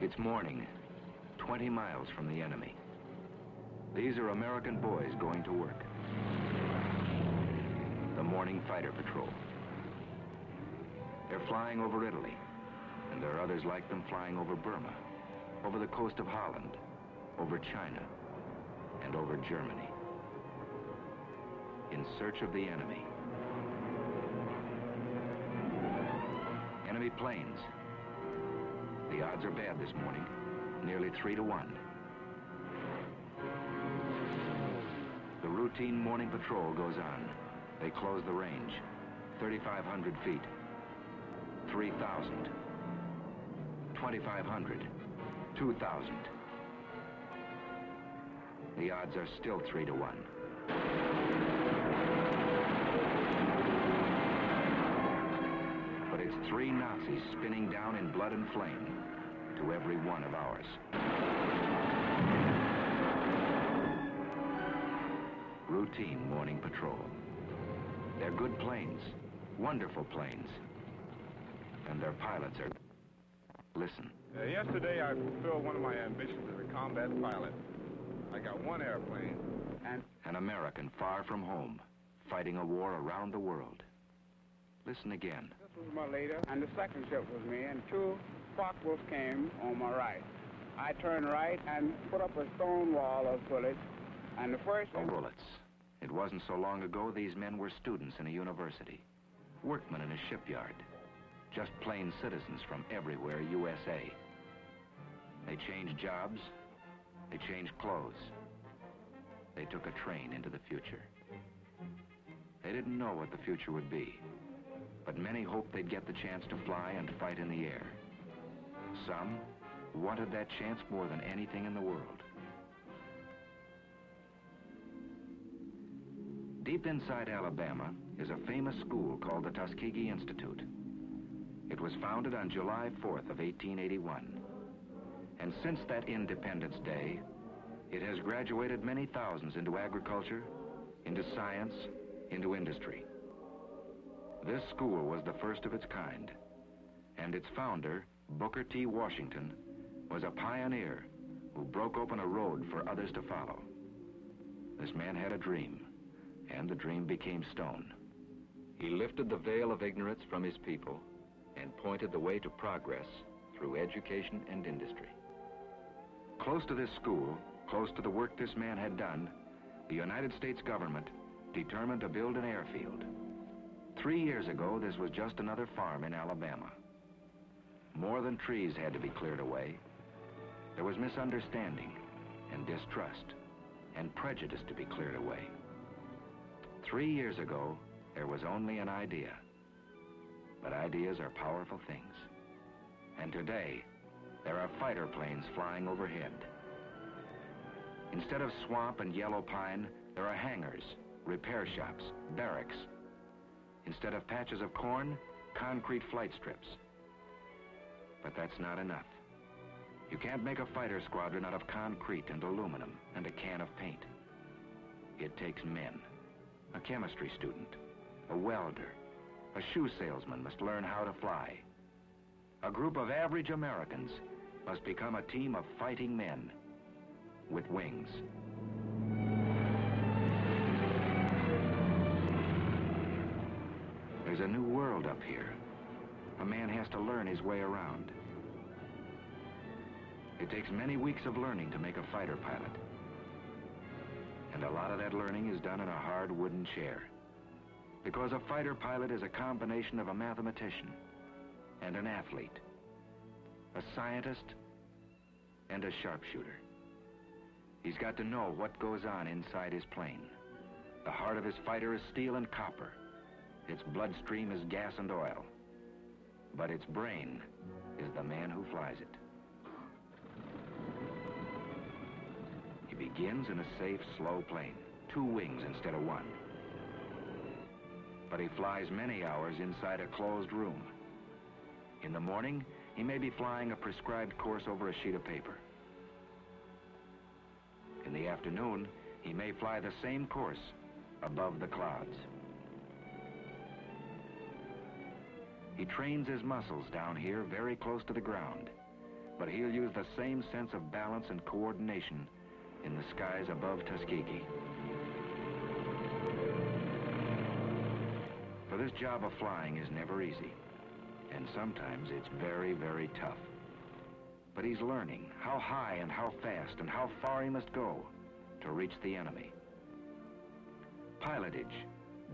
It's morning, 20 miles from the enemy. These are American boys going to work. The morning fighter patrol. They're flying over Italy, and there are others like them flying over Burma, over the coast of Holland, over China, and over Germany. In search of the enemy. Enemy planes. The odds are bad this morning, nearly 3-1. The routine morning patrol goes on. They close the range, 3,500 feet, 3,000, 2,500, 2,000. The odds are still 3-1. But it's 3 Nazis spinning down in blood and flame to every one of ours. Routine morning patrol. They're good planes, wonderful planes. And their pilots are... Listen. Yesterday I fulfilled one of my ambitions as a combat pilot. I got 1 airplane and... An American far from home, fighting a war around the world. Listen again. This was my leader, and the second ship was me, and 2 Focke-Wulfs came on my right. I turned right and put up a stone wall of bullets, and the first... No bullets. It wasn't so long ago these men were students in a university, workmen in a shipyard, just plain citizens from everywhere USA. They changed jobs, they changed clothes. They took a train into the future. They didn't know what the future would be, but many hoped they'd get the chance to fly and fight in the air. Some wanted that chance more than anything in the world. Deep inside Alabama is a famous school called the Tuskegee Institute. It was founded on July 4th of 1881. And since that Independence Day, it has graduated many thousands into agriculture, into science, into industry. This school was the first of its kind, and its founder, Booker T. Washington, was a pioneer who broke open a road for others to follow. This man had a dream, and the dream became stone. He lifted the veil of ignorance from his people and pointed the way to progress through education and industry. Close to this school, close to the work this man had done, the United States government determined to build an airfield. 3 years ago, this was just another farm in Alabama. More than trees had to be cleared away. There was misunderstanding and distrust and prejudice to be cleared away. 3 years ago, there was only an idea. But ideas are powerful things. And today, there are fighter planes flying overhead. Instead of swamp and yellow pine, there are hangars, repair shops, barracks. Instead of patches of corn, concrete flight strips. But that's not enough. You can't make a fighter squadron out of concrete and aluminum and a can of paint. It takes men. A chemistry student, a welder, a shoe salesman must learn how to fly. A group of average Americans must become a team of fighting men with wings. There's a new world up here. A man has to learn his way around. It takes many weeks of learning to make a fighter pilot. And a lot of that learning is done in a hard wooden chair. Because a fighter pilot is a combination of a mathematician and an athlete, a scientist and a sharpshooter. He's got to know what goes on inside his plane. The heart of his fighter is steel and copper. Its bloodstream is gas and oil. But its brain is the man who flies it. He begins in a safe, slow plane, 2 wings instead of 1. But he flies many hours inside a closed room. In the morning, he may be flying a prescribed course over a sheet of paper. In the afternoon, he may fly the same course above the clouds. He trains his muscles down here very close to the ground, but he'll use the same sense of balance and coordination in the skies above Tuskegee. For this job of flying is never easy, and sometimes it's very, very tough. But he's learning how high and how fast and how far he must go to reach the enemy. Pilotage,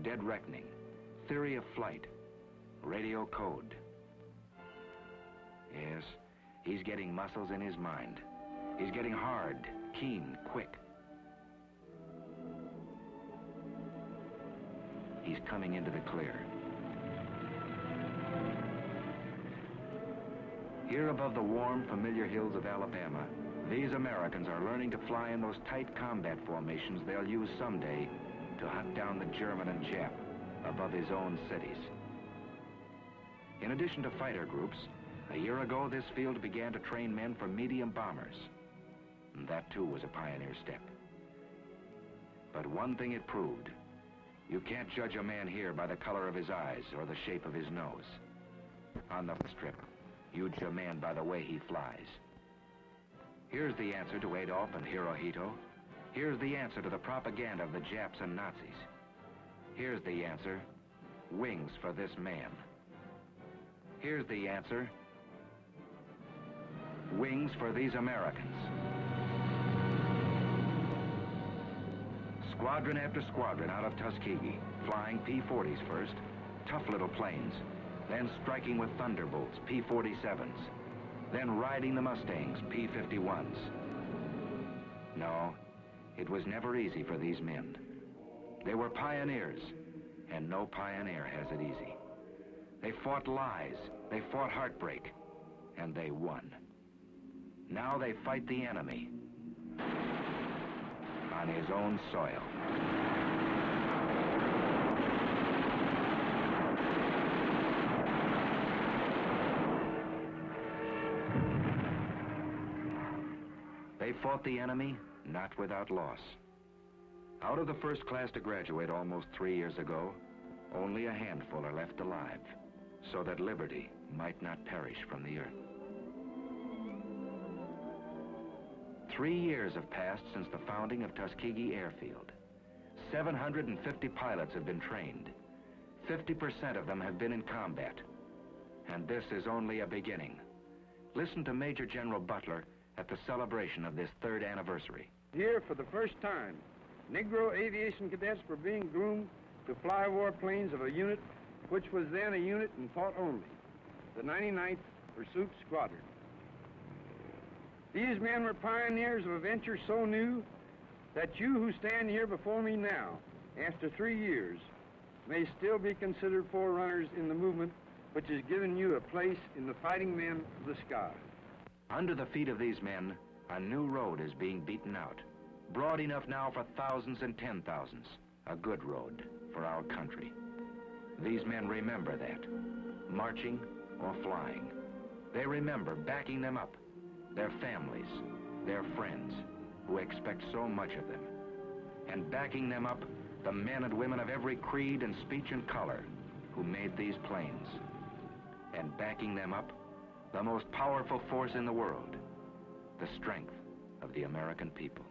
dead reckoning, theory of flight, radio code. Yes, he's getting muscles in his mind. He's getting hard, keen, quick. He's coming into the clear. Here above the warm, familiar hills of Alabama, these Americans are learning to fly in those tight combat formations they'll use someday to hunt down the German and Jap above his own cities. In addition to fighter groups, a year ago this field began to train men for medium bombers. And that too was a pioneer step. But one thing it proved: you can't judge a man here by the color of his eyes or the shape of his nose. On the strip, you judge a man by the way he flies. Here's the answer to Adolf and Hirohito. Here's the answer to the propaganda of the Japs and Nazis. Here's the answer: wings for this man. Here's the answer: wings for these Americans. Squadron after squadron out of Tuskegee, flying P-40s first, tough little planes, then striking with Thunderbolts, P-47s, then riding the Mustangs, P-51s. No, it was never easy for these men. They were pioneers, and no pioneer has it easy. They fought lies, they fought heartbreak, and they won. Now they fight the enemy on his own soil. They fought the enemy, not without loss. Out of the first class to graduate almost 3 years ago, only a handful are left alive, so that liberty might not perish from the earth. 3 years have passed since the founding of Tuskegee Airfield. 750 pilots have been trained. 50% of them have been in combat. And this is only a beginning. Listen to Major General Butler at the celebration of this 3rd anniversary. Here, for the first time, Negro aviation cadets were being groomed to fly warplanes of a unit which was then a unit in thought only, the 99th Pursuit Squadron. These men were pioneers of a venture so new that you who stand here before me now, after 3 years, may still be considered forerunners in the movement which has given you a place in the fighting men of the sky. Under the feet of these men, a new road is being beaten out. Broad enough now for thousands and 10,000s. A good road for our country. These men remember that, marching or flying. They remember backing them up, their families, their friends, who expect so much of them. And backing them up, the men and women of every creed and speech and color who made these planes. And backing them up, the most powerful force in the world, the strength of the American people.